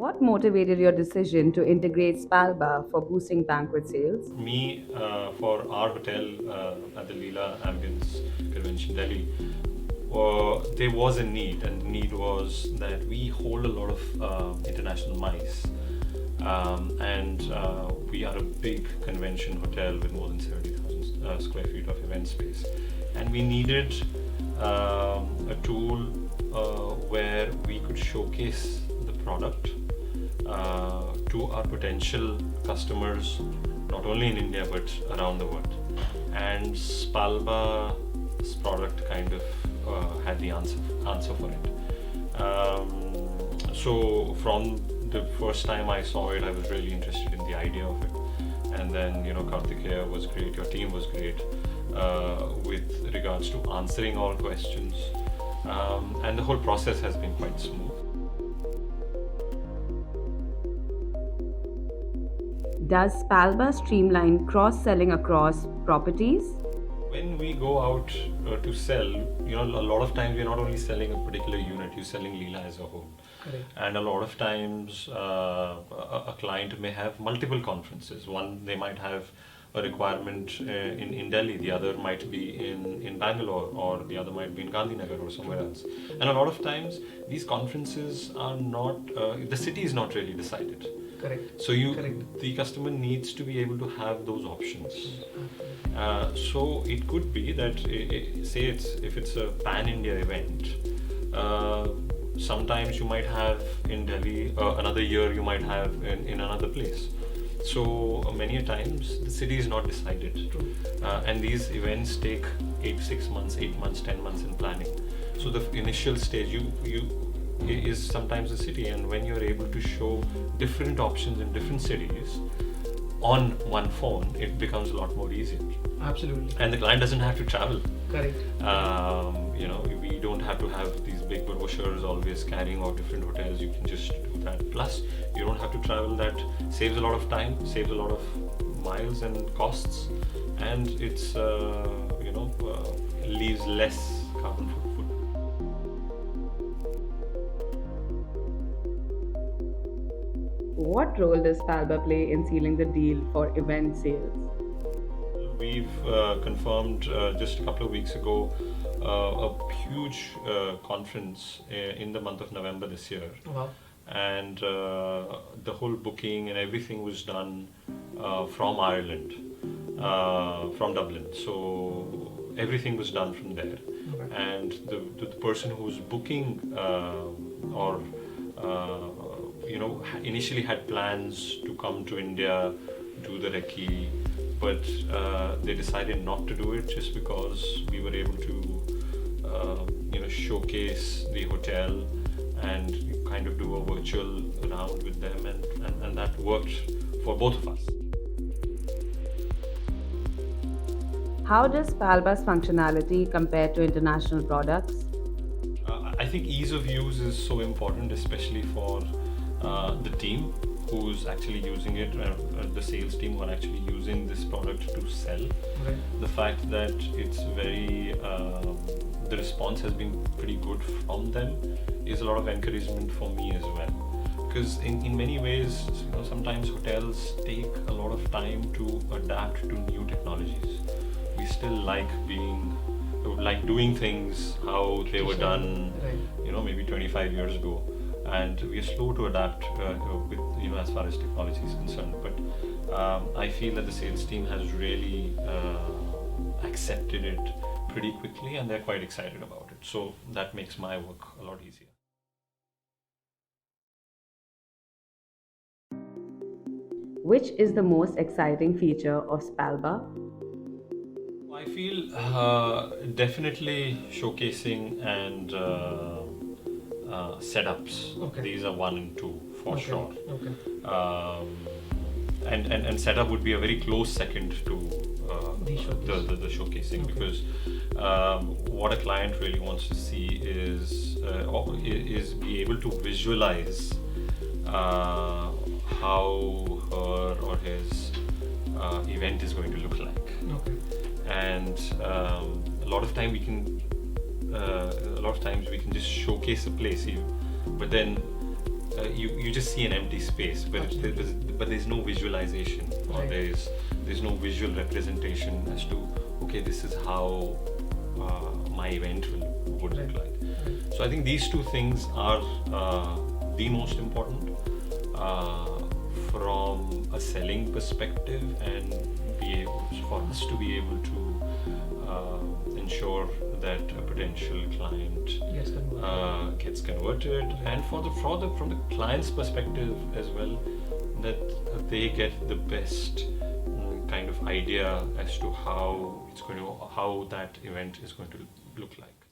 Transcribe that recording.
What motivated your decision to integrate Spalba for boosting banquet sales? Me, for our hotel at the Leela Ambience Convention Delhi, there was a need, and the need was that we hold a lot of international mice. And we are a big convention hotel with more than 70,000 square feet of event space. And we needed a tool where we could showcase the product to our potential customers, not only in India but around the world. And Spalba's product kind of had the answer for it. So from the first time I saw it, I was really interested in the idea of it. And then, Kartikeya was great, your team was great with regards to answering all questions. And the whole process has been quite smooth. Does Spalba streamline cross-selling across properties? When we go out to sell, a lot of times we're not only selling a particular unit, you're selling Leela as a whole. Correct. And a lot of times a client may have multiple conferences. One, they might have a requirement in Delhi, the other might be in Bangalore, or the other might be in Gandhinagar or somewhere else. And a lot of times these conferences are not, the city is not really decided. Correct. So the customer needs to be able to have those options. So it could be that, say if it's a pan-India event, sometimes you might have in Delhi, another year you might have in another place. So many a times the city is not decided. And these events take 6 months, 8 months, 10 months in planning. So the initial stage is sometimes the city, and when you're able to show different options in different cities on one phone, it becomes a lot more easier. Absolutely. And the client doesn't have to travel. Correct. We don't have to have these big brochures always carrying out different hotels. You can just do that. Plus, you don't have to travel. That saves a lot of time, saves a lot of miles and costs, and it's leaves less carbon footprint. What role does Spalba play in sealing the deal for event sales? We've confirmed just a couple of weeks ago a huge conference in the month of November this year. Wow. And the whole booking and everything was done from Ireland, from Dublin. So everything was done from there. Okay. And the person who was booking or initially had plans to come to India, do the recce, but they decided not to do it just because we were able to showcase the hotel and kind of do a virtual round with them, and that worked for both of us. How does Spalba's functionality compare to international products? I think ease of use is so important, especially for the team who's actually using it, the sales team who are actually using this product to sell. Right. The fact that it's very, the response has been pretty good from them is a lot of encouragement for me as well. Because in many ways, sometimes hotels take a lot of time to adapt to new technologies. We still like doing things how they were done, Right. maybe 25 years ago. And we are slow to adapt with, as far as technology is concerned. But I feel that the sales team has really accepted it pretty quickly, and they're quite excited about it. So that makes my work a lot easier. Which is the most exciting feature of Spalba? I feel definitely showcasing and setups. Okay. These are 1 and 2 for Okay. sure. Okay. And setup would be a very close second to The showcase. the showcasing, Okay. because what a client really wants to see is be able to visualize how her or his event is going to look like. Okay. And a lot of times we can just showcase a place, but then you just see an empty space, but there's no visualization, or Right. there's no visual representation as to, okay, this is how my event would look like. So I think these two things are the most important from a selling perspective, and for us to be able to ensure that a potential client Yes, converted. gets converted, and from the client's perspective as well, that they get the best kind of idea as to how that event is going to look like.